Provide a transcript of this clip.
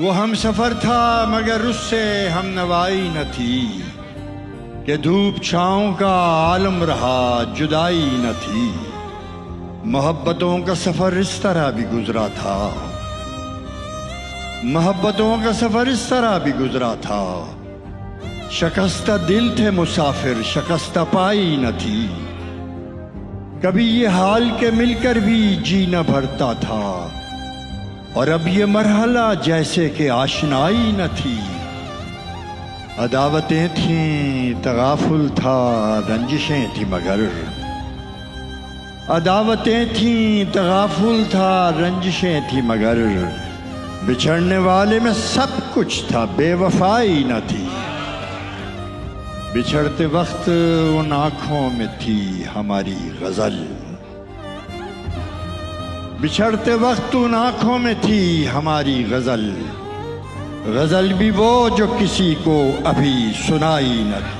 वो हम सफ़र था मगर उससे हम नवाई न थी, कि धूप छाँव का आलम रहा जुदाई न थी। मोहब्बतों का सफ़र इस तरह भी गुजरा था, मोहब्बतों का सफ़र इस तरह भी गुजरा था। शिकस्ता दिल थे मुसाफिर, शिकस्ता पाई न थी। कभी ये हाल के मिलकर भी जी न भरता था, और अब ये मरहला जैसे कि आशनाई न थी। अदावतें थीं तगाफुल था रंजिशें थी मगर, अदावतें थीं तगाफुल था रंजिशें थी मगर, बिछड़ने वाले में सब कुछ था बेवफाई न थी। बिछड़ते वक्त उन आँखों में थी हमारी गज़ल, बिछड़ते वक्त उन आँखों में थी हमारी गज़ल। गज़ल भी वो जो किसी को अभी सुनाई न थी।